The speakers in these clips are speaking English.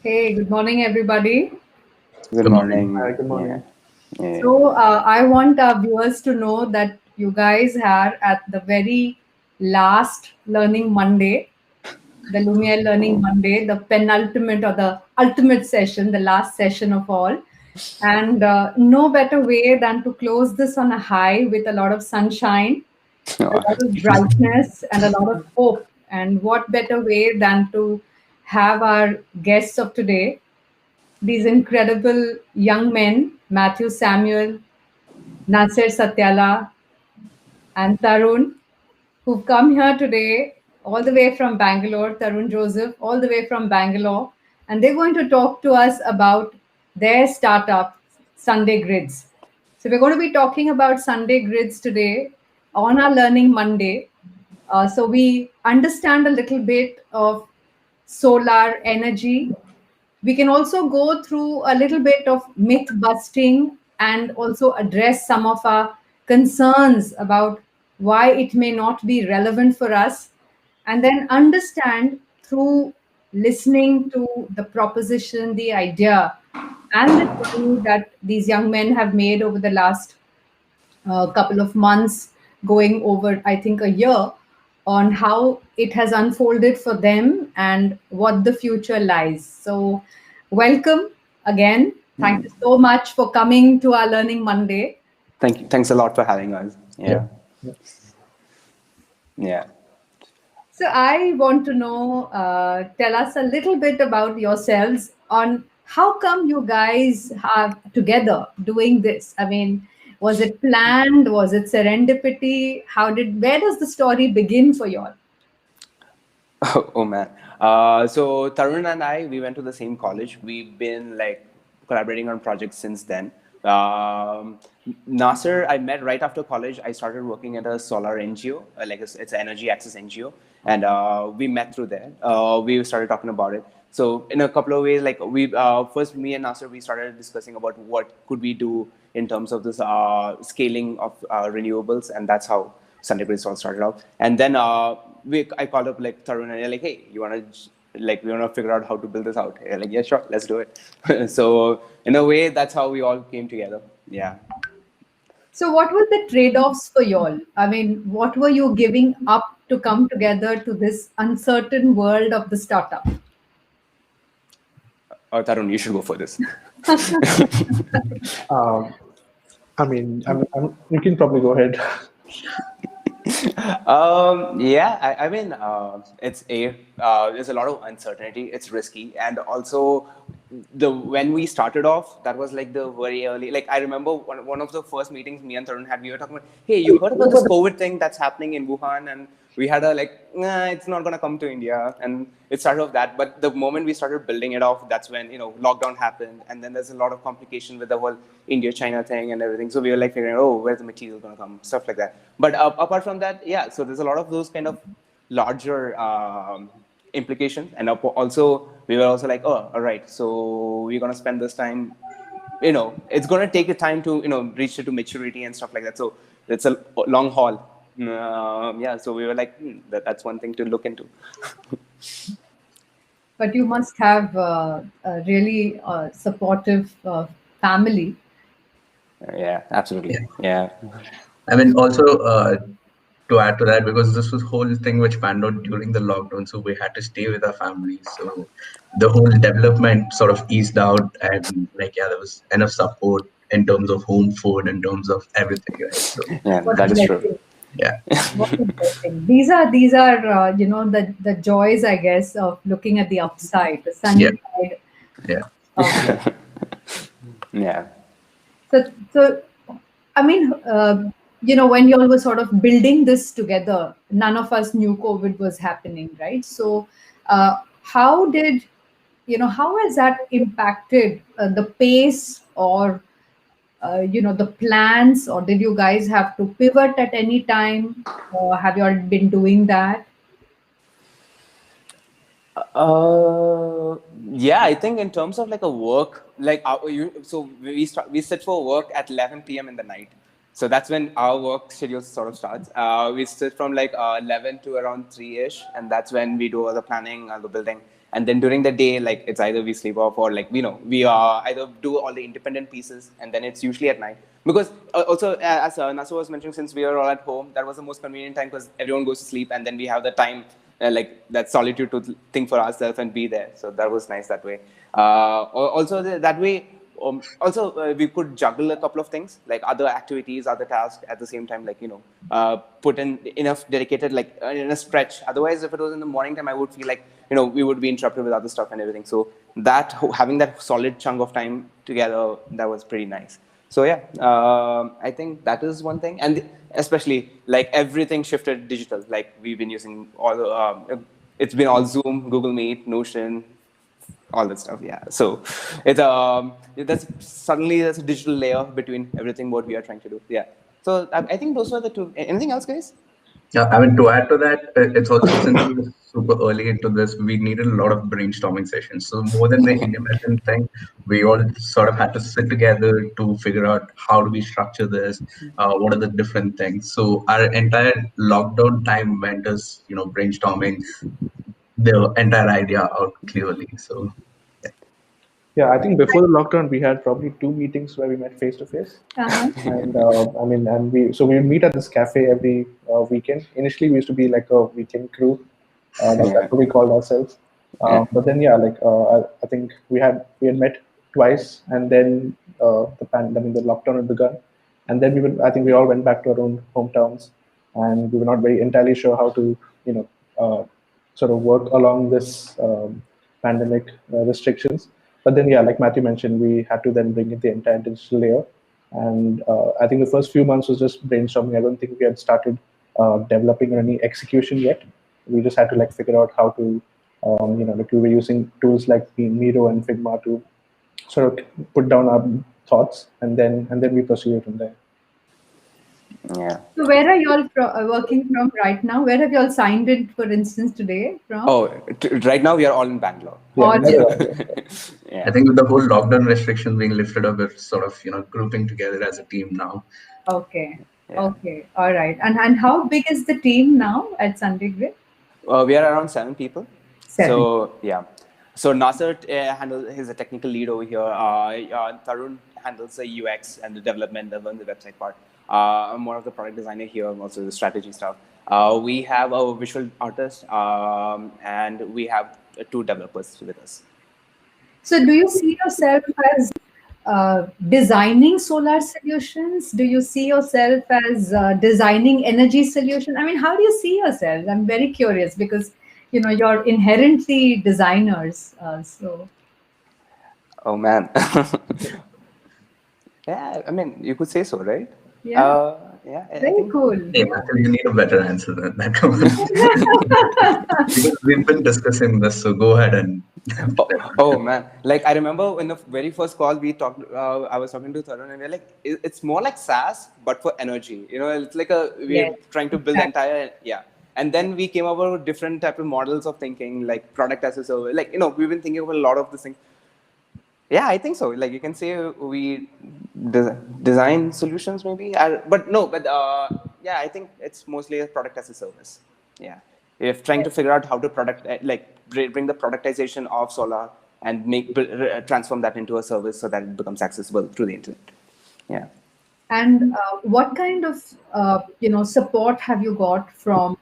Hey, good morning, everybody. Good Good morning. morning. Good Yeah. morning. Yeah. So, I want our viewers to know that you guys are at the very last Learning Monday, the Lumiere Learning Monday, the penultimate or the ultimate session, the last session of all. And no better way than to close this on a high with a lot of sunshine, a lot of brightness, and a lot of hope. And what better way than to have our guests of today, these incredible young men, Mathew, Samuel, Naseer, Sathyala, and Tarun, who've come here today all the way from Bangalore, Tarun Joseph, all the way from Bangalore, and they're going to talk to us about their startup, Sunday Grids. So, we're going to be talking about Sunday Grids today on our Learning Monday. So, we understand a little bit of solar energy. We can also go through a little bit of myth busting and also address some of our concerns about why it may not be relevant for us, and then understand through listening to the proposition, the idea, and the journey that these young men have made over the last couple of months, going over, I think, a year, on how it has unfolded for them and what the future lies. So, welcome again. Thank you so much for coming to our Learning Monday. Thank you. Thanks a lot for having us. Yeah. Yeah. Yeah. So, I want to know, tell us a little bit about yourselves on how come you guys are together doing this. I mean, was it planned? Was it serendipity? Where does the story begin for you all? Oh man. So Tarun and I, we went to the same college. We've been like collaborating on projects since then. Um, Nasser, I met right after college. I started working at a solar NGO, it's an energy access NGO, and we met through there. We started talking about it. So in a couple of ways, like we first, me and Nasser, we started discussing about what could we do in terms of this scaling of renewables, and that's how Sunday Breeze all started out. And then I called up like Tarun and they're like, hey, you want to we want to figure out how to build this out. Like, yeah, sure, let's do it. So in a way, that's how we all came together. Yeah. So, what were the trade offs for y'all? I mean, what were you giving up to come together to this uncertain world of the startup? Tarun, you should go for this. Um, you can probably go ahead. Yeah, I mean, there's a lot of uncertainty. It's risky, and also when we started off, that was like the very early. Like I remember one of the first meetings me and Tarun had. We were talking about, hey, you heard about this COVID thing that's happening in Wuhan, and we had a like, nah, it's not gonna come to India, and it started off that. But the moment we started building it off, that's when lockdown happened, and then there's a lot of complication with the whole India-China thing and everything. So we were like figuring, oh, where's the material gonna come, stuff like that. But apart from that, yeah. So there's a lot of those kind of larger implications, and also we were also like, oh, all right, so we're gonna spend this time. It's gonna take a time to reach it to maturity and stuff like that. So it's a long haul. Yeah, so we were like, that's one thing to look into. But you must have a really supportive family. Yeah, absolutely. Yeah. Yeah. I mean, also to add to that, because this was whole thing which panned out during the lockdown, so we had to stay with our families. So the whole development sort of eased out, and like yeah, there was enough support in terms of home food, in terms of everything, right? So Yeah, What a that is true. blessing! yeah, What a blessing! These are the joys, I guess, of looking at the upside, the sunny yeah, side yeah, of life. Yeah. So, I mean, when you all were sort of building this together, none of us knew COVID was happening, right? So, how how has that impacted the pace or, the plans, or did you guys have to pivot at any time? Or have you all been doing that? Yeah, I think in terms of like a work, so we sit for work at 11 p.m. in the night. So that's when our work schedule sort of starts. We sit from like 11 to around 3-ish, and that's when we do all the planning and the building. And then during the day, like it's either we sleep off or like we either do all the independent pieces, and then it's usually at night. Because also as Naseer was mentioning, since we are all at home, that was the most convenient time because everyone goes to sleep, and then we have the time like that solitude to think for ourselves and be there. So that was nice that way. Also that way. Also, we could juggle a couple of things, like other activities, other tasks at the same time, like, put in enough dedicated, like in a stretch. Otherwise, if it was in the morning time, I would feel like, we would be interrupted with other stuff and everything. So that, having that solid chunk of time together, that was pretty nice. So yeah, I think that is one thing. And especially, like, everything shifted digital. Like, we've been using all, it's been all Zoom, Google Meet, Notion, all that stuff. Yeah. So it's there's a digital layer between everything what we are trying to do. Yeah. So I think those were the two. Anything else, guys? Yeah, I mean, to add to that, it's also since we were super early into this, we needed a lot of brainstorming sessions. So more than the independent thing, we all sort of had to sit together to figure out how do we structure this, what are the different things. So our entire lockdown time went as, brainstorming the entire idea out clearly. So yeah. Yeah, I think before the lockdown, we had probably 2 meetings where we met face to face. And we would meet at this cafe every weekend. Initially, we used to be like a weekend crew. That's what we called ourselves. But then, yeah, like I think we had met twice, and then the lockdown had begun, and then I think we all went back to our own hometowns, and we were not very entirely sure how to, sort of work along this pandemic restrictions. But then, yeah, like Mathew mentioned, we had to then bring in the entire digital layer. And I think the first few months was just brainstorming. I don't think we had started developing any execution yet. We just had to like figure out how to, like we were using tools like Miro and Figma to sort of put down our thoughts, and then we proceeded from there. Yeah. So where are you all working from right now? Where have you all signed in, for instance, today from? Oh, right now we are all in Bangalore. Yeah. I think with the whole lockdown restriction being lifted up, we're sort of grouping together as a team now. Okay. Yeah. Okay. All right. And how big is the team now at Sunday Grid? We are around 7 people. 7. So yeah. So Naseer he's a technical lead over here. Tarun handles the UX and the development of the website part. I'm more of the product designer here, also the strategy stuff. We have a visual artist, and we have 2 developers with us. So do you see yourself as designing solar solutions? Do you see yourself as designing energy solutions? I mean, how do you see yourselves? I'm very curious because, you're inherently designers. Oh, man. Yeah, I mean, you could say so, right? Yeah. Yeah. Very cool. Hey, Mathew, you need a better answer than that. Because we've been discussing this, so go ahead and. Oh man! Like I remember in the very first call we talked. I was talking to Tarun, and we're like, it's more like SaaS, but for energy. It's like we're trying to build entire And then we came up with different type of models of thinking, like product as a service. Like we've been thinking of a lot of this thing. Yeah, I think so. Like you can say we design solutions maybe, but no, but yeah, I think it's mostly a product as a service. Yeah, if trying to figure out how to bring the productization of solar and transform that into a service so that it becomes accessible through the internet. Yeah. And what kind of support have you got from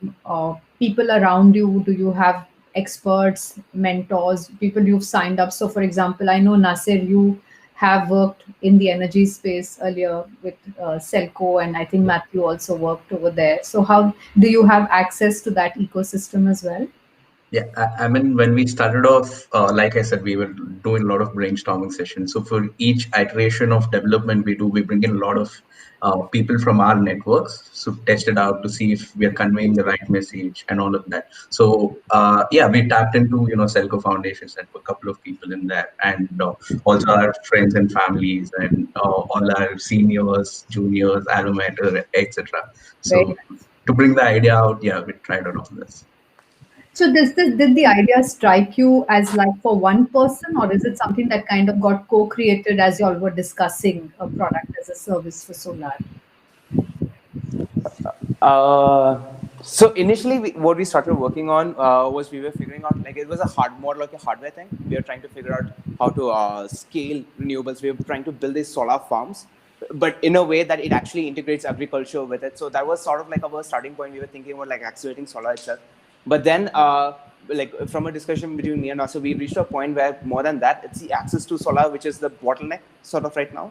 people around you? Do you have experts, mentors, people you've signed up? So, for example, I know Naseer, you have worked in the energy space earlier with Selco, and I think Mathew also worked over there. So, how do you have access to that ecosystem as well? Yeah, I mean, when we started off, like I said, we were doing a lot of brainstorming sessions. So for each iteration of development we bring in a lot of people from our networks to test it out to see if we are conveying the right message and all of that. So yeah, we tapped into Selco Foundations and a couple of people in there, and also our friends and families and all our seniors, juniors, alma mater, etc. So to bring the idea out, yeah, we tried out all this. So did the idea strike you as like for one person, or is it something that kind of got co-created as you all were discussing a product as a service for solar? So initially, what we started working on was we were figuring out, like, it was a more like a hardware thing. We were trying to figure out how to scale renewables. We were trying to build these solar farms, but in a way that it actually integrates agriculture with it. So that was sort of like our starting point. We were thinking about like accelerating solar itself. But then, like from a discussion between me and Naseer, we reached a point where more than that, it's the access to solar, which is the bottleneck sort of right now.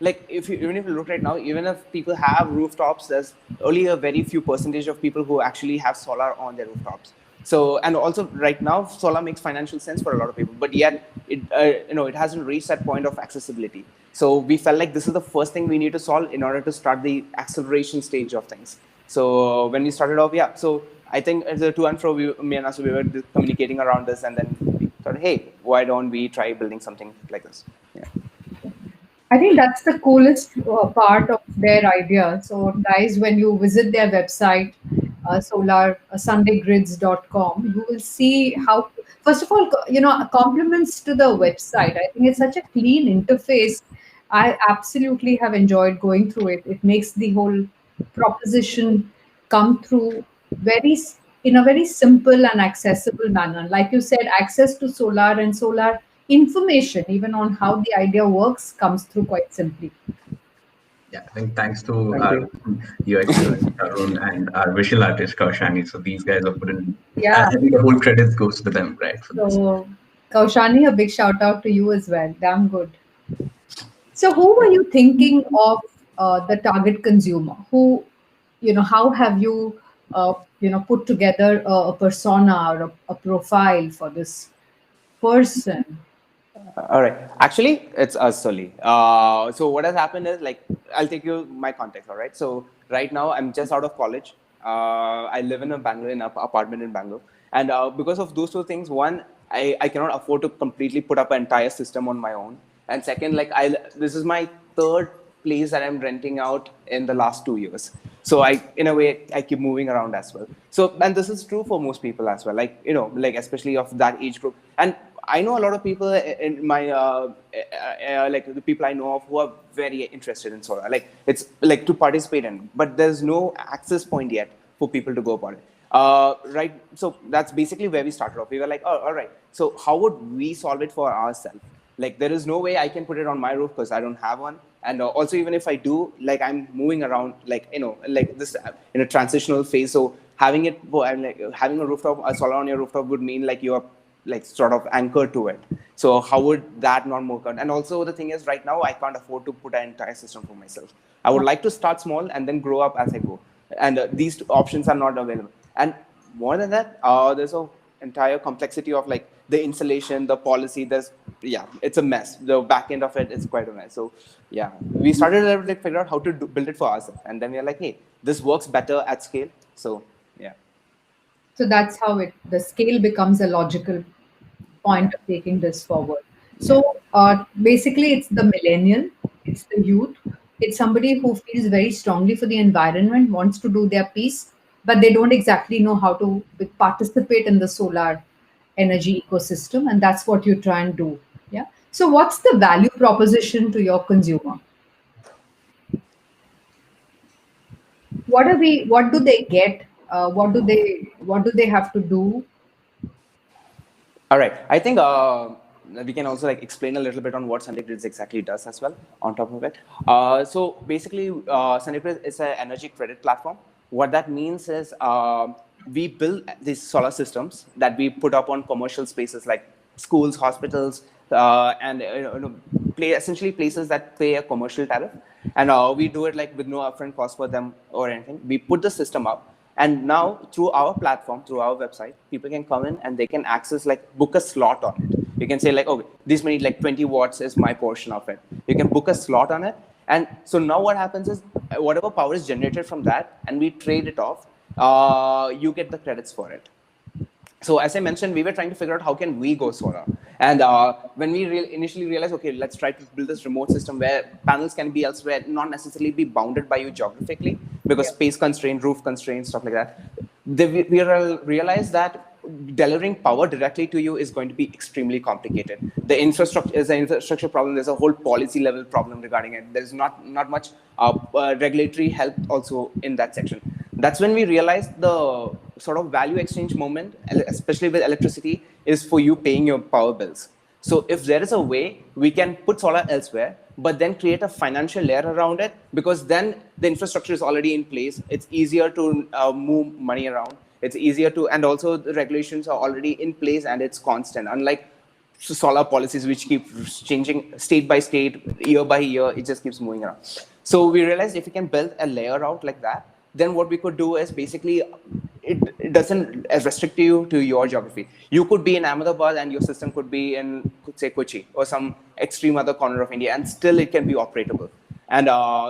Like even if you look right now, even if people have rooftops, there's only a very few percentage of people who actually have solar on their rooftops. So, and also right now, solar makes financial sense for a lot of people, but yet it hasn't reached that point of accessibility. So we felt like this is the first thing we need to solve in order to start the acceleration stage of things. So when we started off, yeah. So I think as a to and fro, me and Naseer, we were communicating around this, and then we thought, hey, why don't we try building something like this? Yeah. I think that's the coolest part of their idea. So, guys, when you visit their website, sundayGrids.com, you will see how, first of all, compliments to the website. I think it's such a clean interface. I absolutely have enjoyed going through it. It makes the whole proposition come through in a very simple and accessible manner. Like you said, access to solar and solar information, even on how the idea works, comes through quite simply. Yeah, I think thanks to Thank our you. UX Tarun and our visual artist Kaushani. So these guys have put in. Yeah. I think the whole credit goes to them, right? For this. So, Kaushani, a big shout out to you as well. Damn good. So, who were you thinking of the target consumer? How have you, put together a persona or a profile for this person? All right. Actually, it's us solely. So what has happened is, like, I'll take you my context. All right. So right now I'm just out of college. I live in in an apartment in Bangalore, and because of those two things, one, I cannot afford to completely put up an entire system on my own, and second, like this is my third place that I'm renting out in the last 2 years. So in a way, I keep moving around as well. So, and this is true for most people as well. Like, like especially of that age group. And I know a lot of people in my, like the people I know of who are very interested in solar. Like it's like to participate in, but there's no access point yet for people to go about it. Right. So that's basically where we started off. We were like, oh, all right. So how would we solve it for ourselves? Like there is no way I can put it on my roof because I don't have one. And also even if I do, like I'm moving around, like, like this in a transitional phase. So having it, like having a rooftop, a solar on your rooftop would mean like you're like sort of anchored to it. So how would that not work out? And also the thing is right now I can't afford to put an entire system for myself. I would like to start small and then grow up as I go. And these options are not available. And more than that, there's a entire complexity of like the installation, the policy. It's a mess. The back end of it is quite a mess. So yeah, we started to like figure out how to build it for ourselves, and then we are like, hey, this works better at scale. So yeah. So that's how the scale becomes a logical point of taking this forward. So basically, it's the millennial, it's the youth, it's somebody who feels very strongly for the environment, wants to do their piece, but they don't exactly know how to participate in the solar energy ecosystem, and that's what you try and do. Yeah. So, what's the value proposition to your consumer? What are we? What do they get? What do they have to do? All right. I think we can also like explain a little bit on what Sunday Grids exactly does as well on top of it. So basically, Sunday Grids is an energy credit platform. What that means is we build these solar systems that we put up on commercial spaces like schools, hospitals, and essentially places that pay a commercial tariff. And we do it like with no upfront cost for them or anything. We put the system up. And now through our platform, through our website, people can come in and they can access, like book a slot on it. You can say like, okay, this many like 20 watts is my portion of it. You can book a slot on it. And so now what happens is whatever power is generated from that and we trade it off, you get the credits for it. So as I mentioned, we were trying to figure out how can we go solar. And when we initially realized, okay, let's try to build this remote system where panels can be elsewhere, not necessarily be bounded by you geographically, because space constraint, roof constraints, stuff like that. We realized that delivering power directly to you is going to be extremely complicated. The infrastructure is an infrastructure problem. There's a whole policy level problem regarding it. There's not much regulatory help also in that section. That's when we realized the sort of value exchange moment, especially with electricity, is for you paying your power bills. So if there is a way we can put solar elsewhere, but then create a financial layer around it, because then the infrastructure is already in place. It's easier to move money around. It's easier to, and also the regulations are already in place and it's constant. Unlike solar policies, which keep changing state by state, year by year, it just keeps moving around. So we realized if we can build a layer out like that, then what we could do is basically it doesn't restrict you to your geography. You could be in Ahmedabad and your system could be in, say, Kochi or some extreme other corner of India, and still it can be operatable. And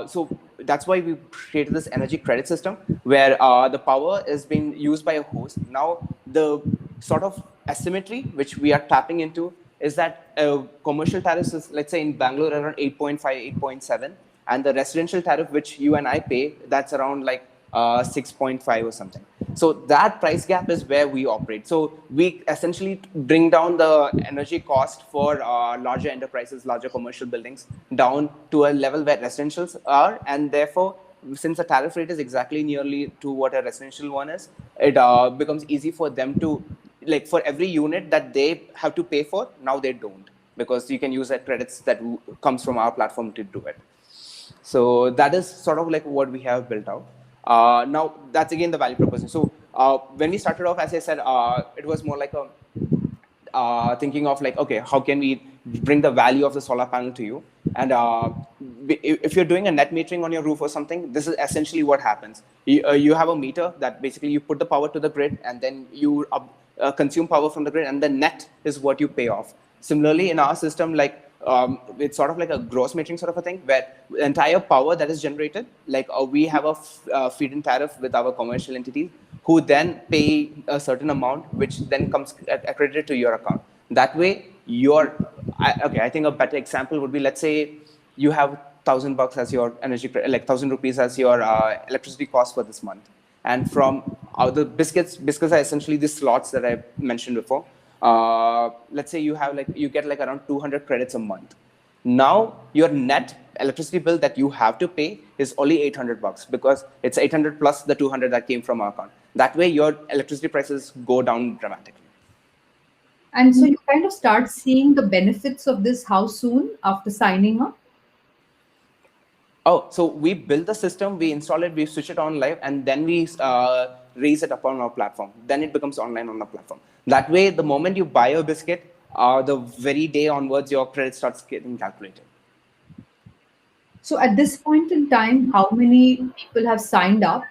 so that's why we created this energy credit system where the power is being used by a host. Now, the sort of asymmetry which we are tapping into is that commercial tariffs is, let's say, in Bangalore around 8.5, 8.7, and the residential tariff which you and I pay, that's around like 6.5 or something. So that price gap is where we operate. So we essentially bring down the energy cost for larger enterprises, larger commercial buildings, down to a level where residentials are, and therefore, since the tariff rate is exactly nearly to what a residential one is, it becomes easy for them to, like, for every unit that they have to pay for, now they don't, because you can use that credits that comes from our platform to do it. So that is sort of like what we have built out. Now, that's again the value proposition. So when we started off, as I said, it was more like a thinking of like, okay, how can we bring the value of the solar panel to you? And if you're doing a net metering on your roof or something, this is essentially what happens. You have a meter that basically you put the power to the grid, and then you consume power from the grid, and the net is what you pay off. Similarly, in our system, like it's sort of like a gross metering sort of a thing, where the entire power that is generated, like we have a feed-in tariff with our commercial entities, who then pay a certain amount, which then comes accredited to your account. That way, I think a better example would be, let's say you have $1,000 as your energy, like 1,000 rupees as your electricity cost for this month. And from the biscuits are essentially the slots that I mentioned before. Let's say you get like around 200 credits a month. Now your net electricity bill that you have to pay is only $800, because it's 800 plus the 200 that came from our account. That way your electricity prices go down dramatically. And so you kind of start seeing the benefits of this how soon after signing up? Oh, so we build the system, we install it, we switch it on live, and then we raise it up on our platform. Then it becomes online on the platform. That way, the moment you buy a biscuit, the very day onwards, your credit starts getting calculated. So at this point in time, how many people have signed up?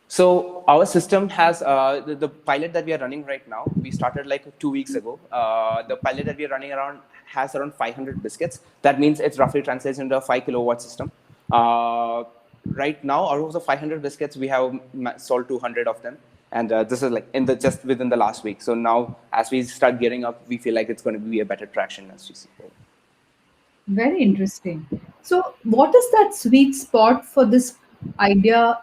So our system has the pilot that we are running right now. We started like 2 weeks ago. The pilot that we are running around has around 500 biscuits. That means it's roughly translates into a 5 kilowatt system. Right now, out of the 500 biscuits, we have sold 200 of them. And this is like just within the last week. So now, as we start gearing up, we feel like it's going to be a better traction as we see. Very interesting. So what is that sweet spot for this idea,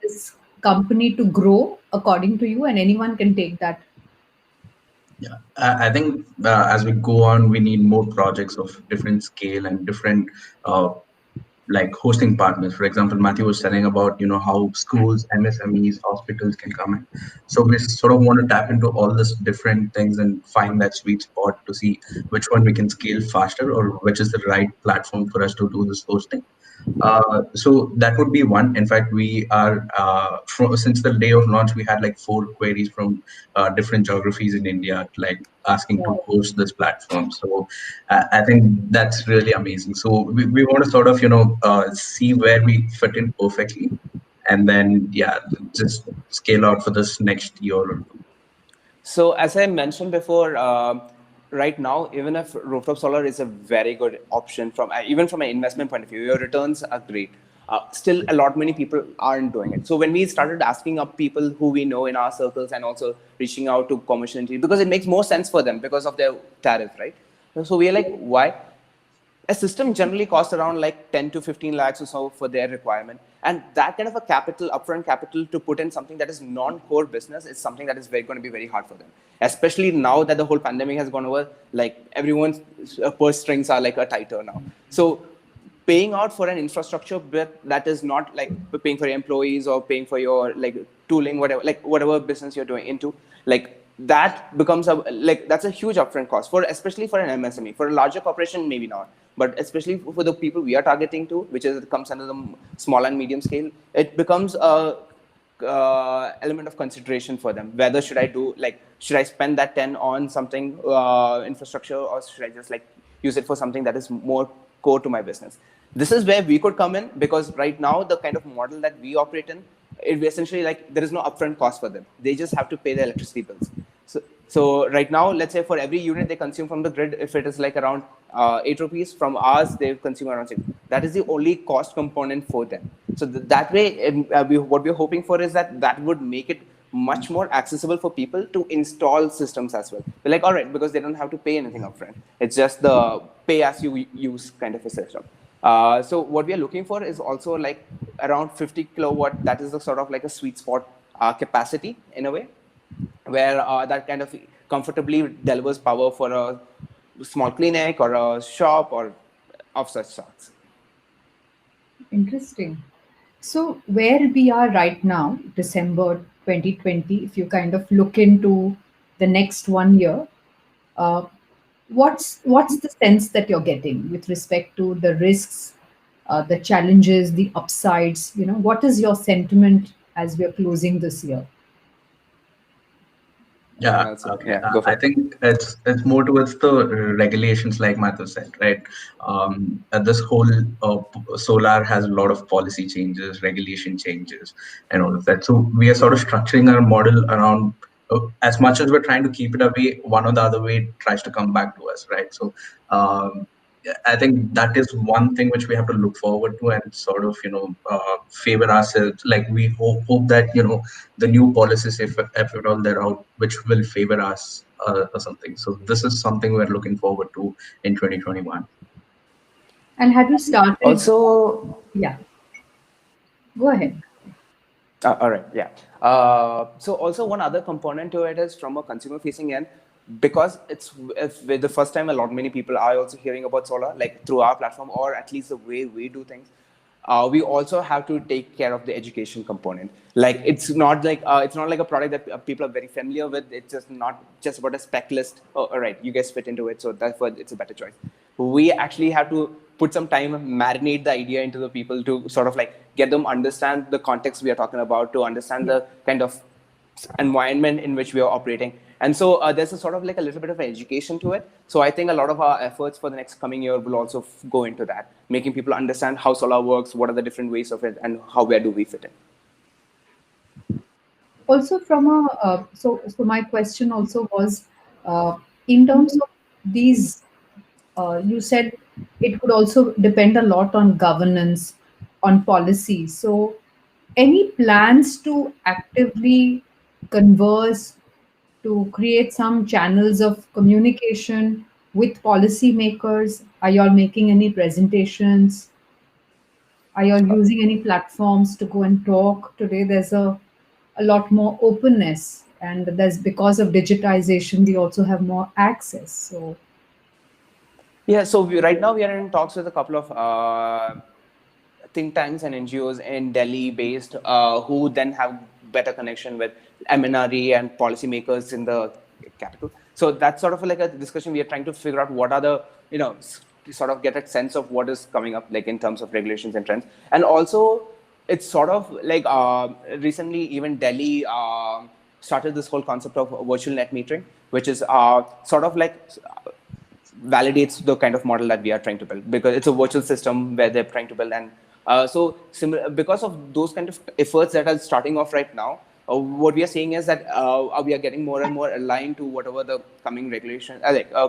this company to grow according to you, and anyone can take that? Yeah, I think as we go on, we need more projects of different scale and different like hosting partners. For example, Mathew was telling about how schools, MSMEs, hospitals can come in. So we sort of want to tap into all this different things and find that sweet spot to see which one we can scale faster, or which is the right platform for us to do this hosting. So that would be one. In fact, we are since the day of launch, we had like 4 queries from different geographies in India, like asking to host this platform. So I think that's really amazing. So we want to sort of see where we fit in perfectly, and then just scale out for this next year or two. So as I mentioned before, right now, even if rooftop solar is a very good option even from an investment point of view, your returns are great. Still, many people aren't doing it. So when we started asking up people who we know in our circles, and also reaching out to commercial entities, because it makes more sense for them because of their tariff, right? So we are like, why? A system generally costs around like 10 to 15 lakhs or so for their requirement. And that kind of a upfront capital to put in something that is non-core business is something that is going to be very hard for them. Especially now that the whole pandemic has gone over, like everyone's purse strings are like a tighter now. So paying out for an infrastructure bit that is not like paying for your employees or paying for your like tooling, whatever business you're doing into, like that becomes that's a huge upfront cost for, especially for an MSME. For a larger corporation, maybe not, but especially for the people we are targeting to, which is comes under the small and medium scale, it becomes a element of consideration for them. Whether should I spend that 10 on something infrastructure, or should I just like use it for something that is more core to my business? This is where we could come in, because right now the kind of model that we operate in, it essentially like there is no upfront cost for them. They just have to pay their electricity bills. So right now, let's say for every unit they consume from the grid, if it is like around 8 rupees, from ours they consume around 6. That is the only cost component for them. So that way, what we're hoping for is that would make it much more accessible for people to install systems as well. We're like, all right, because they don't have to pay anything upfront. It's just the pay as you use kind of a system. So what we are looking for is also like around 50 kilowatt. That is the sort of like a sweet spot capacity in a way, where that kind of comfortably delivers power for a small clinic or a shop or of such sorts. Interesting. So where we are right now, December 2020, if you kind of look into the next 1 year, uh, what's the sense that you're getting with respect to the risks, the challenges, the upsides? What is your sentiment as we are closing this year? Yeah, okay. I think it's more towards the regulations, like Mathew said, right? This whole solar has a lot of policy changes, regulation changes, and all of that. So we are sort of structuring our model around, as much as we're trying to keep it away, one or the other way tries to come back to us, right? So I think that is one thing which we have to look forward to and sort of, favor ourselves. Like we hope that, the new policies, if at all they're out, which will favor us or something. So this is something we're looking forward to in 2021. And have you started? Also, yeah. Go ahead. All right, yeah. So also one other component to it is from a consumer-facing end, because it's the first time many people are also hearing about solar, like through our platform, or at least the way we do things. We also have to take care of the education component. Like it's not like a product that people are very familiar with. It's just not just about a spec list. Oh, all right, you guys fit into it, so therefore it's a better choice. We actually have to put some time, marinate the idea into the people to sort of like get them understand the context we are talking about, to understand the kind of environment in which we are operating. And so there's a sort of like a little bit of education to it. So I think a lot of our efforts for the next coming year will also go into that, making people understand how solar works, what are the different ways of it, and where do we fit in. Also from so my question also was, in terms of these, you said it could also depend a lot on governance, on policy. So any plans to actively converse, to create some channels of communication with policymakers? Are you all making any presentations? Are you all using any platforms to go and talk? Today there's a lot more openness, and there's, because of digitization, we also have more access. So yeah, so right now we are in talks with a couple of think tanks and NGOs in Delhi based, who then have better connection with MNRE and policymakers in the capital. So that's sort of like a discussion. We are trying to figure out what are the, to sort of get a sense of what is coming up, like in terms of regulations and trends. And also it's sort of like recently even Delhi started this whole concept of virtual net metering, which is sort of like validates the kind of model that we are trying to build, because it's a virtual system where they're trying to build. And because of those kind of efforts that are starting off right now, what we are seeing is that we are getting more and more aligned to whatever the coming regulation,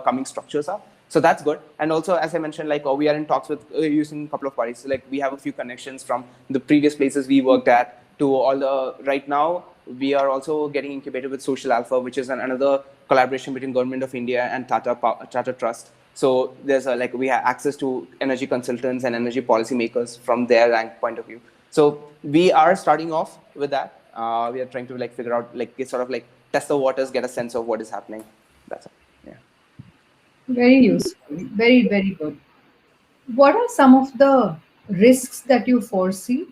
coming structures are. So that's good. And also, as I mentioned, like we are in talks with using a couple of parties. So, like we have a few connections from the previous places we worked at to all the, right now we are also getting incubated with Social Alpha, which is another collaboration between Government of India and Tata Trust. So there's we have access to energy consultants and energy policymakers from their rank point of view. So we are starting off with that. We are trying to figure out, sort of test the waters, get a sense of what is happening. That's it. Yeah. very useful, very, very good. What are some of the risks that you foresee?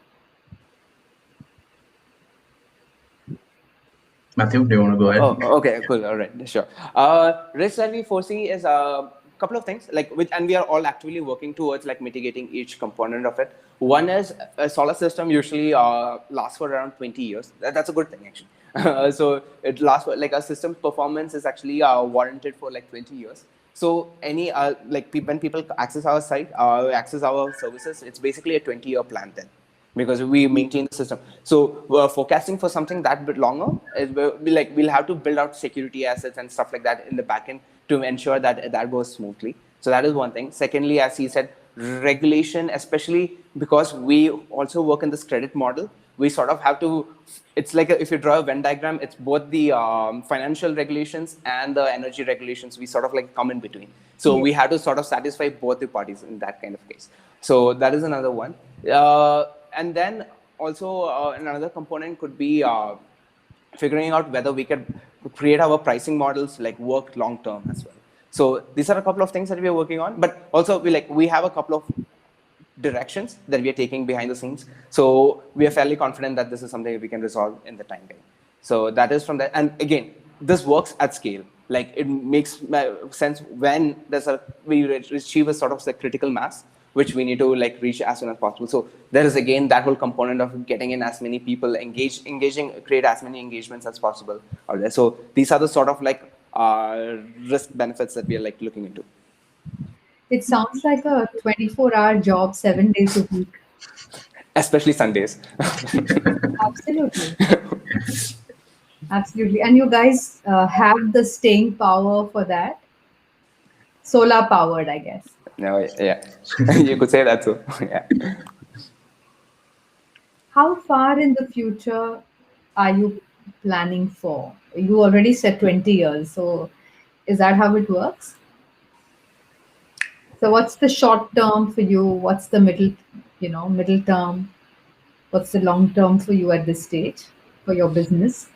Mathew, do you want to go ahead? Oh, okay, cool. All right, sure. Risks that we foresee is a couple of things, like which, and we are all actively working towards like mitigating each component of it. One is a solar system usually lasts for around 20 years. That's a good thing actually. So it lasts for, like, a system performance is actually warranted for like 20 years. So any like when people access our site, access our services, it's basically a 20-year plan then, because we maintain the system. So forecasting for something that bit longer is we'll have to build out security assets and stuff like that in the backend to ensure that that goes smoothly. So that is one thing. Secondly, as he said, regulation, especially because we also work in this credit model, we sort of have to. It's like if you draw a Venn diagram, it's both the financial regulations and the energy regulations. We sort of like come in between. So we have to sort of satisfy both the parties in that kind of case. So that is another one. And then also another component could be figuring out whether we could create our pricing models like work long term as well. So these are a couple of things that we are working on, but also we have a couple of directions that we are taking behind the scenes. So we are fairly confident that this is something we can resolve in the time being. So that is from that. And again, this works at scale. Like it makes sense when we achieve a sort of like critical mass, which we need to like reach as soon as possible. So there is again that whole component of getting in as many people, create as many engagements as possible out there. So these are the sort of like risk benefits that we are like looking into. It sounds like a 24-hour job, 7 days a week. Especially Sundays. Absolutely. Absolutely. And you guys have the staying power for that. Solar powered, I guess. No, yeah. You could say that too. Yeah. How far in the future are you planning for? You already said 20 years. So is that how it works? So what's the short term for you? What's the middle term? What's the long term for you at this stage for your business?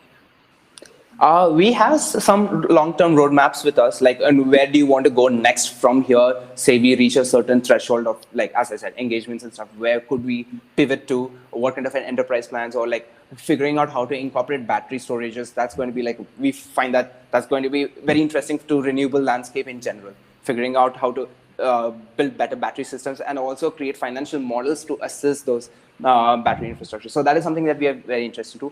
We have some long-term roadmaps with us, like, and where do you want to go next from here? Say we reach a certain threshold of, like, as I said, engagements and stuff. Where could we pivot to? What kind of an enterprise plans, or like figuring out how to incorporate battery storages? That's going to be like, we find that that's going to be very interesting to renewable landscape in general. Figuring out how to build better battery systems and also create financial models to assist those battery infrastructure. So that is something that we are very interested to.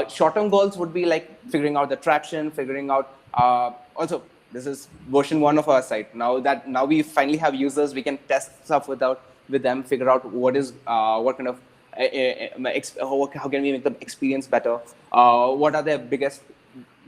Short-term goals would be like figuring out the traction, figuring out also this is version 1 of our site. Now we finally have users, we can test stuff with them, figure out what kind of how can we make the experience better, what are their biggest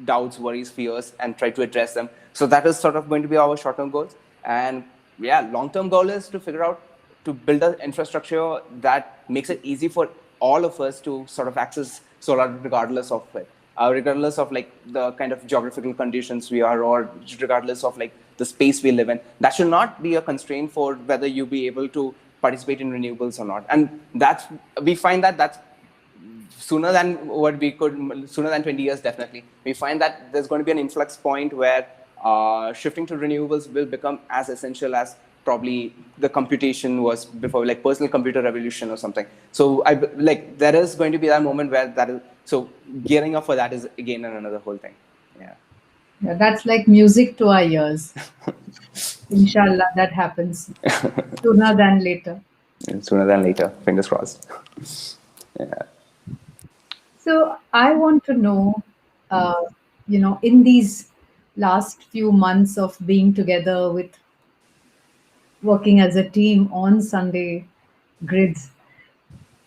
doubts, worries, fears, and try to address them. So that is sort of going to be our short-term goals. And yeah, long-term goal is to figure out to build an infrastructure that makes it easy for all of us to sort of access solar regardless of it, regardless of like the kind of geographical conditions we are, or regardless of like the space we live in. That should not be a constraint for whether you be able to participate in renewables or not. And we find that's sooner than 20 years, definitely. We find that there's going to be an influx point where shifting to renewables will become as essential as probably the computation was before, like personal computer revolution or something. So there is going to be that moment where so gearing up for that is again another whole thing. Yeah. Yeah, that's like music to our ears. Inshallah, that happens sooner than later. And sooner than later, fingers crossed. Yeah. So I want to know, in these last few months of being together with working as a team on Sunday grids,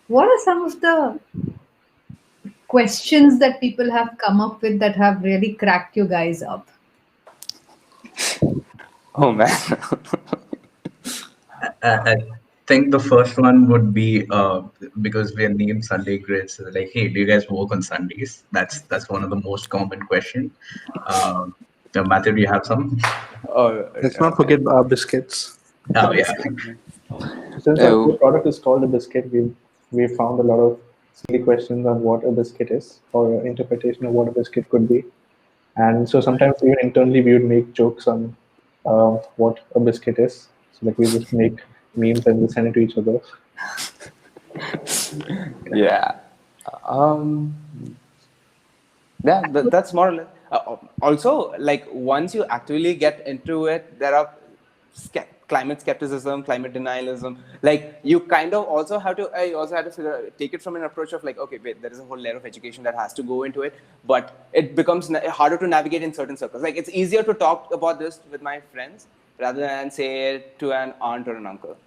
what are some of the questions that people have come up with that have really cracked you guys up? Oh man. I think the first one would be because we are named Sunday Grids. Like, hey, do you guys work on Sundays? That's one of the most common question. Mathew, do you have some? Let's not forget our biscuits. Oh yeah. Since our product is called a biscuit, we found a lot of silly questions on what a biscuit is, or interpretation of what a biscuit could be. And so sometimes even internally we would make jokes on what a biscuit is. So like we just make memes and we send it to each other. Yeah. Um, yeah, that's more or less. Also, like once you actually get into it, there are climate skepticism, climate denialism. Like you kind of also have to. You also have to take it from an approach of like, okay, wait, there is a whole layer of education that has to go into it, but it becomes harder to navigate in certain circles. Like it's easier to talk about this with my friends rather than say it to an aunt or an uncle.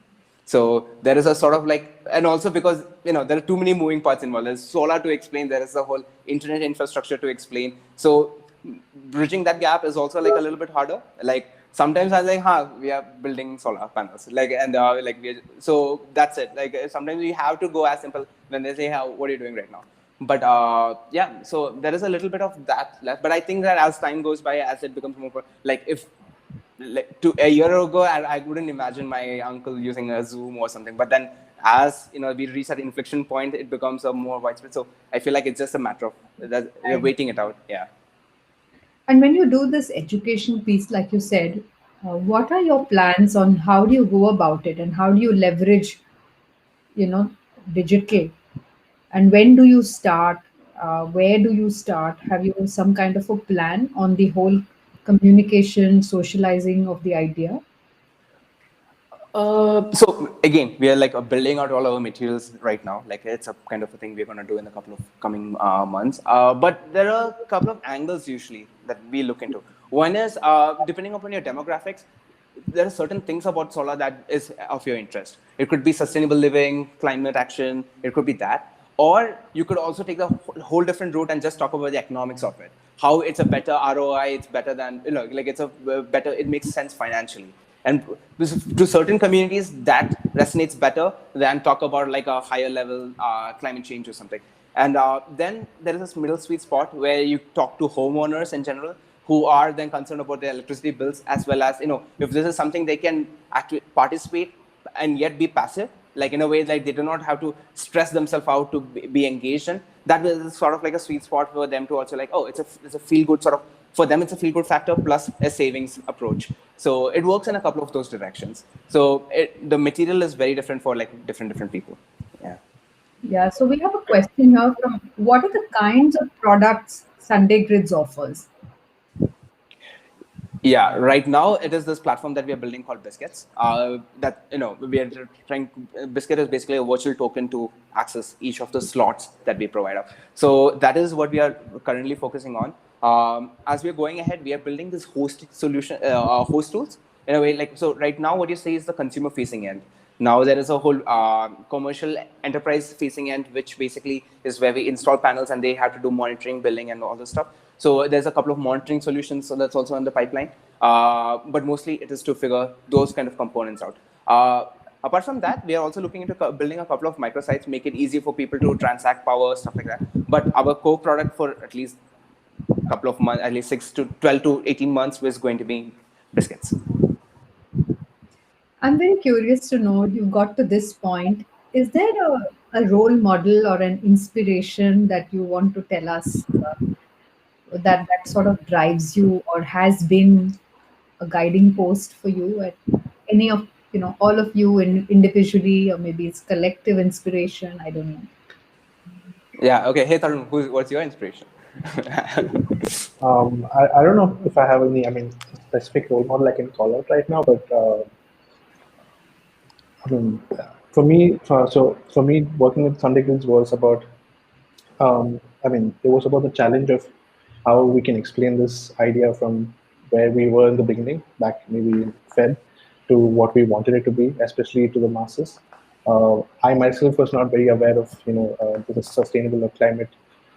So there is a sort of like, and also because there are too many moving parts involved. There's solar to explain. There is the whole internet infrastructure to explain. So bridging that gap is also like a little bit harder. Like sometimes I'm like, we are building solar panels. Like and so that's it. Like sometimes we have to go as simple when they say, what are you doing right now? But yeah, so there is a little bit of that left. But I think that as time goes by, as it becomes more like if like a year ago, I wouldn't imagine my uncle using a Zoom or something. But then, as we reach that inflection point, it becomes a more widespread. So I feel like it's just a matter of that we're waiting it out. Yeah. And when you do this education piece, like you said, what are your plans on how do you go about it and how do you leverage, you know, digital? And when do you start? Where do you start? Have you some kind of a plan on the whole communication, socializing of the idea? So again, we are like building out all our materials right now. Like it's a kind of a thing we're going to do in a couple of coming months. But there are a couple of angles usually that we look into. One is depending upon your demographics, there are certain things about solar that is of your interest. It could be sustainable living, climate action. It could be that. Or you could also take the whole different route and just talk about the economics of it. How it's a better ROI, it's better than, like it's a better, it makes sense financially. And to certain communities, that resonates better than talk about like a higher level climate change or something. And then there is this middle sweet spot where you talk to homeowners in general who are then concerned about their electricity bills, as well as, if this is something they can actually participate and yet be passive, like in a way like they do not have to stress themselves out to be engaged in. That is sort of like a sweet spot for them to also like, oh, it's a feel good sort of, for them it's a feel good factor plus a savings approach. So it works in a couple of those directions. So the material is very different for like different people. Yeah. Yeah, so we have a question here from what are the kinds of products Sunday Grids offers? Yeah, right now it is this platform that we are building called Biscuits. That we are trying. Biscuit is basically a virtual token to access each of the slots that we provide up. So that is what we are currently focusing on. As we are going ahead, we are building this host solution, host tools in a way. Like so, right now what you say is the consumer facing end. Now there is a whole commercial enterprise facing end, which basically is where we install panels and they have to do monitoring, billing, and all this stuff. So there's a couple of monitoring solutions, so that's also in the pipeline. But mostly it is to figure those kind of components out. Apart from that, we are also looking into building a couple of microsites, make it easy for people to transact power, stuff like that. But our core product for at least a couple of months, at least 6 to 12 to 18 months, was going to be Biscuits. I'm very curious to know you got to this point. Is there a role model or an inspiration that you want to tell us that sort of drives you or has been a guiding post for you at any of all of you individually or maybe it's collective inspiration? I don't know. Yeah. Okay. Hey, Tarun, what's your inspiration? I don't know if I have any, specific role model I can call out right now, but I mean, for me, working with Sunday Grids was about, it was about the challenge of how we can explain this idea from where we were in the beginning, back maybe in Feb, to what we wanted it to be, especially to the masses. I myself was not very aware of, the sustainable or climate,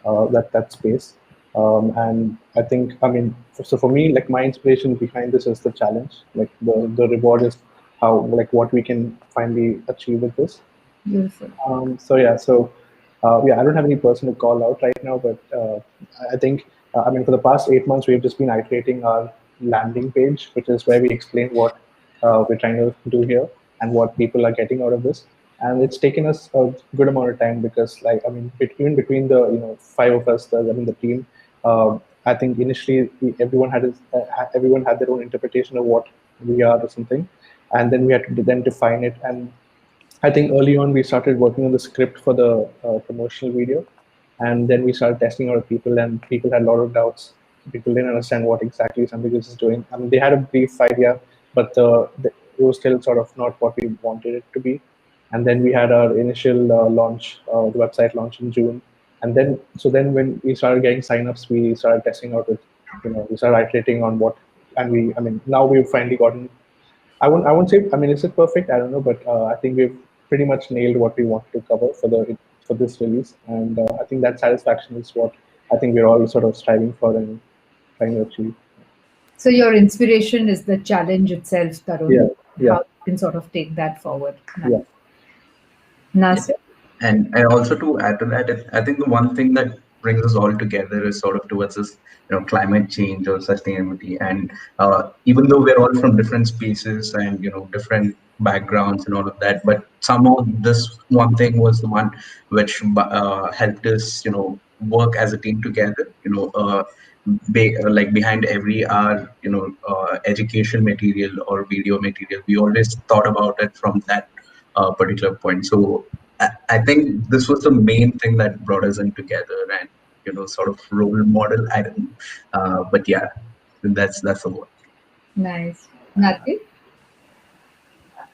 that space. And I think, so for me, like my inspiration behind this is the challenge. Like the reward is how, like what we can finally achieve with this. Beautiful. I don't have any person to call out right now, but I think, for the past 8 months, we've just been iterating our landing page, which is where we explain what we're trying to do here and what people are getting out of this. And it's taken us a good amount of time because, even between the five of us, the team, I think initially everyone had their own interpretation of what we are or something. and then we had to then define it. And I think early on we started working on the script for the promotional video, and then we started testing out people, and people had a lot of doubts. People didn't understand what exactly somebody is doing. I mean, they had a brief idea, but it was still sort of not what we wanted it to be. And then we had our initial launch, the website launch in June, and then when we started getting signups, we started testing out with, we started iterating on what, and I mean, now we've finally gotten. I won't say. I mean, is it perfect? I don't know, but I think we've pretty much nailed what we wanted to cover for this release, and I think that satisfaction is what I think we're all sort of striving for and trying to achieve. So your inspiration is the challenge itself, Tarun. Yeah. How you can sort of take that forward. Yeah. Naseer? And also to add to that, I think the one thing that brings us all together is sort of towards this, climate change or sustainability. And even though we're all from different spaces and different backgrounds and all of that, but somehow this one thing was the one which helped us, work as a team together. Like behind every our education material or video material, we always thought about it from that particular point. So I think this was the main thing that brought us in together, and sort of role model. I don't know, but yeah, that's the one. Nice. Naseer?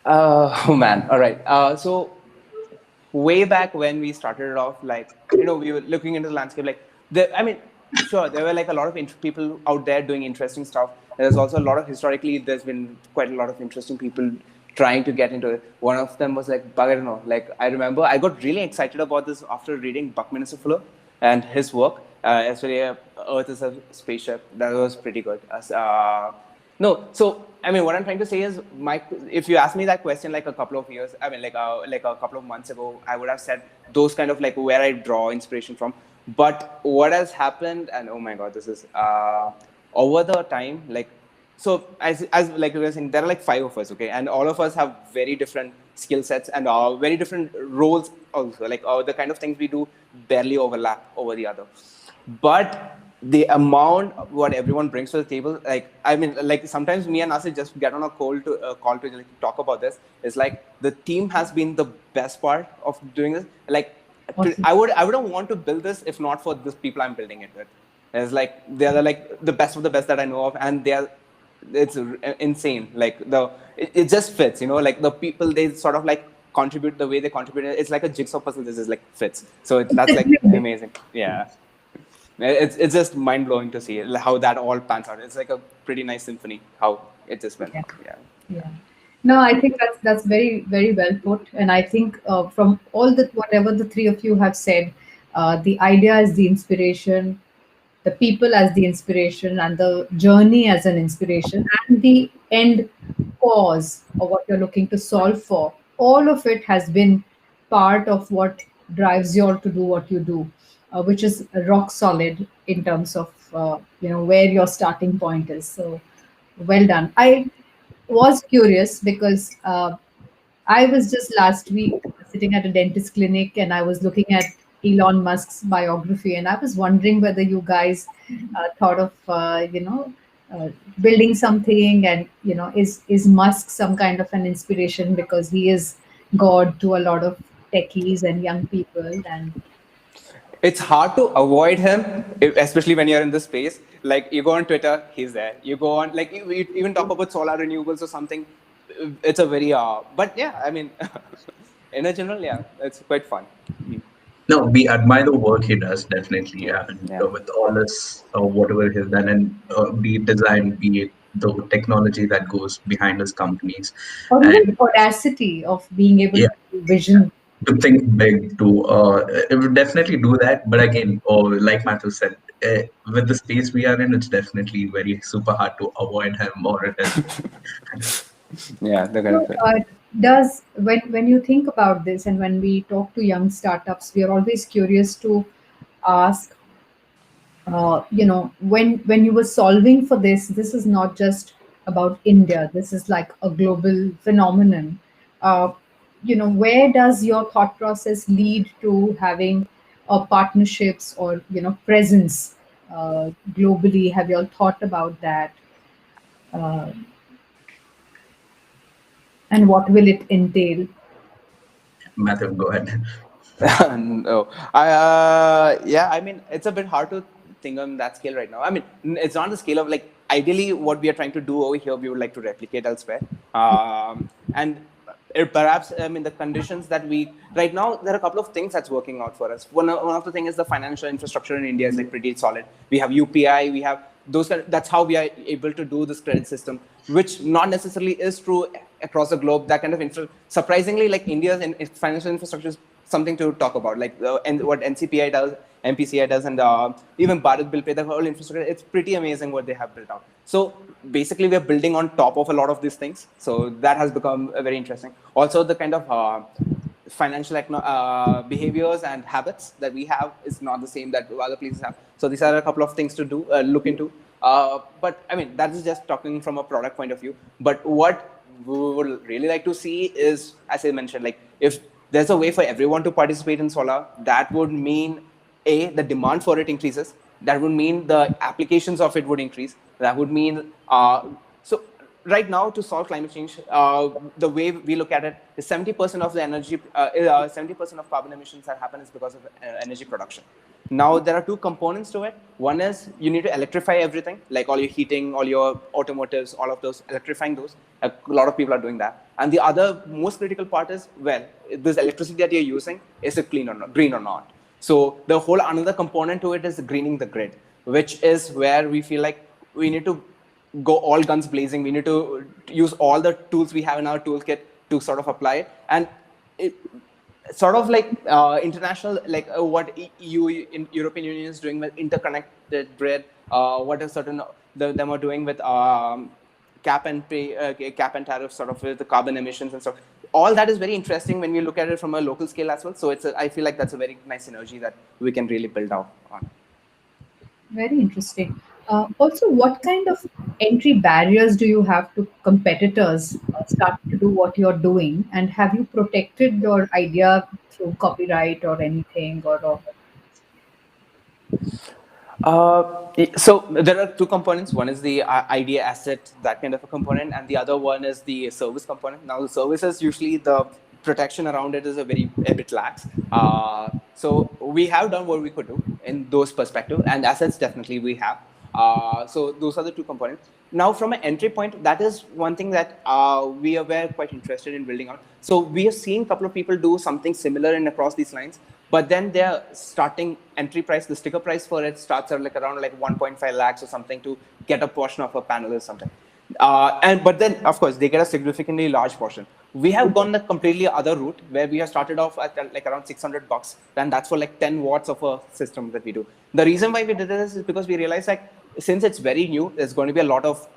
Oh man, all right. So way back when we started it off, like we were looking into the landscape. Like, I mean, sure, there were like a lot of people out there doing interesting stuff. There's also a lot of historically, there's been quite a lot of interesting people trying to get into it. One of them was like, I don't know, like I remember I got really excited about this after reading Buckminster Fuller and his work, especially Earth is a Spaceship. That was pretty good. No, so I mean, what I'm trying to say is, if you asked me that question like a couple of years, I mean, like a couple of months ago, I would have said those kind of like where I draw inspiration from. But what has happened, and oh my God, this is over the time, like, so as like we were saying, there are like 5 of us, okay, and all of us have very different skill sets and very different roles also. Like the kind of things we do barely overlap over the other, but the amount what everyone brings to the table, like I mean, like sometimes me and Naseer just get on a call to like, talk about this. It's like the team has been the best part of doing this. Like Awesome. I wouldn't want to build this if not for this people I'm building it with. It's like they are like the best of the best that I know of, and it's insane. Like it just fits, like the people, they sort of like contribute the way they contribute. It's like a jigsaw puzzle. This is like fits. So that's like amazing. Yeah. It's just mind blowing to see how that all pans out. It's like a pretty nice symphony how it just went. Yeah. No, I think that's very, very well put. And I think from all whatever the 3 of you have said, the idea is the inspiration, the people as the inspiration, and the journey as an inspiration, and the end cause of what you're looking to solve for. All of it has been part of what drives you all to do what you do, which is rock solid in terms of where your starting point is. So well done. I was curious because I was just last week sitting at a dentist clinic and I was looking at Elon Musk's biography, and I was wondering whether you guys thought of building something, and is Musk some kind of an inspiration because he is God to a lot of techies and young people, and it's hard to avoid him, especially when you're in this space. Like you go on Twitter, he's there. You go on, like you even talk about solar renewables or something. It's a very but yeah, I mean, in a general, yeah, it's quite fun. No, we admire the work he does, definitely. Yeah. And with all this, whatever he's done, and be it design, be it the technology that goes behind his companies, or and even the audacity of being able to vision. to think big, it would definitely do that. But again, like Mathew said, with the space we are in, it's definitely very super hard to avoid him, or it is. Yeah, they're kind of Does when you think about this, and when we talk to young startups, we are always curious to ask, when you were solving for this is not just about India. This is like a global phenomenon. Uh, where does your thought process lead to having partnerships or presence globally? Have you all thought about that? Uh, And what will it entail? Mathew, go ahead. No, yeah, I mean, it's a bit hard to think on that scale right now. I mean, it's not the scale of like ideally what we are trying to do over here. We would like to replicate elsewhere, and perhaps I mean the conditions that we right now there are a couple of things that's working out for us. One of the things is the financial infrastructure in India is like pretty solid. We have UPI, we have those. That's how we are able to do this credit system, which not necessarily is true across the globe. That kind of surprisingly, like India's financial infrastructure is something to talk about, like and what NCPI does, MPCI does, and even Bharat Bill Pay, the whole infrastructure. It's pretty amazing what they have built out. So basically, we are building on top of a lot of these things. So that has become very interesting. Also, the kind of financial behaviors and habits that we have is not the same that other places have. So these are a couple of things to do, look into. But I mean, that is just talking from a product point of view. But what we would really like to see is, as I mentioned, like if there's a way for everyone to participate in solar, that would mean the demand for it increases. That would mean the applications of it would increase. That would mean so right now to solve climate change, the way we look at it is 70% of the energy, 70% of carbon emissions that happen is because of energy production. Now there are two components to it. One is you need to electrify everything, like all your heating, all your automotives, all of those, electrifying those. A lot of people are doing that. And the other most critical part is, well, this electricity that you're using, is it clean or not, green or not? So the whole another component to it is greening the grid, which is where we feel like we need to go all guns blazing. We need to use all the tools we have in our toolkit to sort of apply it. And it, sort of like international, like what EU in European Union is doing with interconnected grid, what is certain them are doing with cap and pay, cap and tariff, sort of with the carbon emissions and stuff. All that is very interesting when we look at it from a local scale as well. So I feel like that's a very nice synergy that we can really build out on. Very interesting. Also, what kind of entry barriers do you have to competitors start to do what you're doing? And have you protected your idea through copyright or anything? Or So there are two components. One is the idea asset, that kind of a component, and the other one is the service component. Now, the services usually the protection around it is a bit lax. So we have done what we could do in those perspectives, and assets definitely we have. So those are the two components. Now, from an entry point, that is one thing that we were quite interested in building out. So we have seen a couple of people do something similar and across these lines, but then their starting entry price, the sticker price for it starts at like around like 1.5 lakhs or something to get a portion of a panel or something. But then, of course, they get a significantly large portion. We have gone the completely other route where we have started off at like around $600, and that's for like 10 watts of a system that we do. The reason why we did this is because we realized like since it's very new, there's going to be a lot of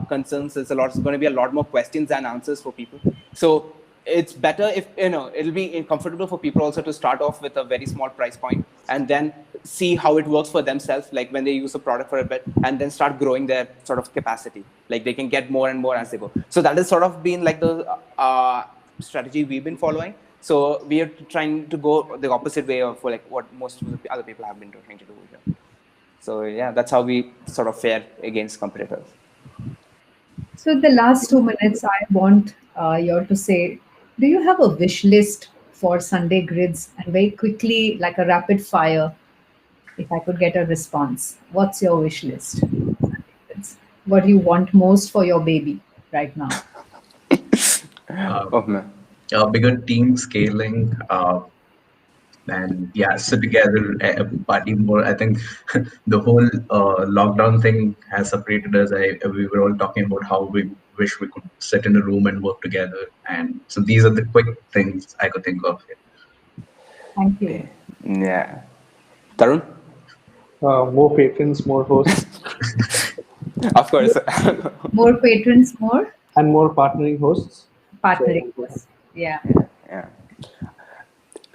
concerns. There's going to be a lot more questions and answers for people. So it's better if it'll be comfortable for people also to start off with a very small price point and then see how it works for themselves, like when they use the product for a bit, and then start growing their sort of capacity, like they can get more and more as they go. So that has sort of been like the strategy we've been following. So we are trying to go the opposite way of like what most of the other people have been trying to do here. So yeah, that's how we sort of fare against competitors. so, in the last 2 minutes, I want you all to say, do you have a wish list for Sunday grids? And very quickly, like a rapid fire, if I could get a response, what's your wish list? What do you want most for your baby right now? Oh man. Bigger team scaling, and yeah, sit together, party more. I think the whole lockdown thing has separated us. We were all talking about how we wish we could sit in a room and work together, and so these are the quick things I could think of. Thank you. Yeah. Tarun? More patrons, more hosts, Of course. More patrons, more and more partnering hosts. partnering. Yeah. Yeah.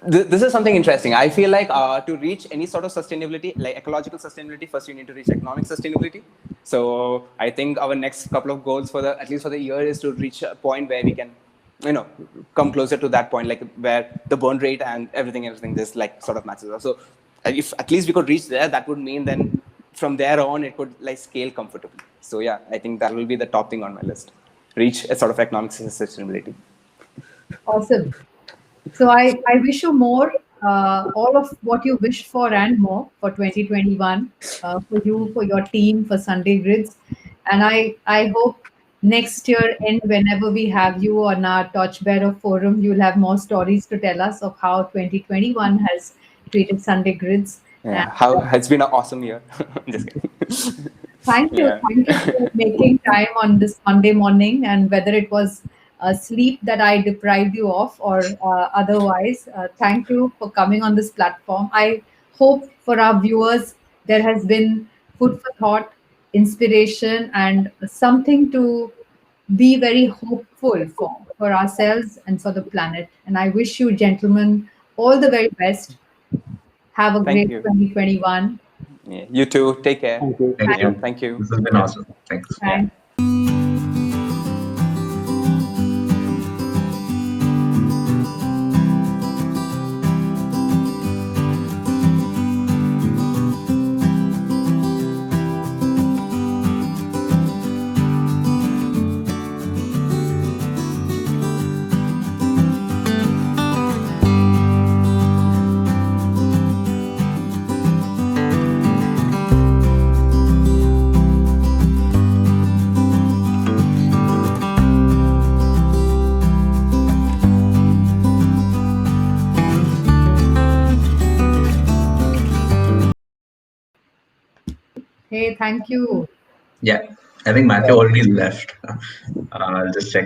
This is something interesting. I feel like to reach any sort of sustainability, like ecological sustainability, first you need to reach economic sustainability. So I think our next couple of goals for at least for the year is to reach a point where we can, come closer to that point, like where the burn rate and everything just like sort of matches up. So if at least we could reach there, that would mean then from there on it could like scale comfortably. So yeah, I think that will be the top thing on my list. Reach a sort of economic sustainability. Awesome. So I wish you more, all of what you wished for and more for 2021, for you, for your team, for Sunday Grids. And I hope next year, and whenever we have you on our Torchbearer forum, you'll have more stories to tell us of how 2021 has treated Sunday Grids. And Yeah, how it's been an awesome year. Just kidding. thank you. Yeah. Thank you for making time on this Monday morning, and whether it was sleep that I deprived you of or otherwise. Thank you for coming on this platform. I hope for our viewers there has been food for thought, inspiration, and something to be very hopeful for ourselves and for the planet. And I wish you, gentlemen, all the very best. Have a Thank great you. 2021. Yeah. You too. Take care. Thank you. Thank Yeah. you. Thank you. This has been Yeah. awesome. Thanks. Yeah. Thanks. Hey, thank you. Yeah, I think Mathew already left. I'll just check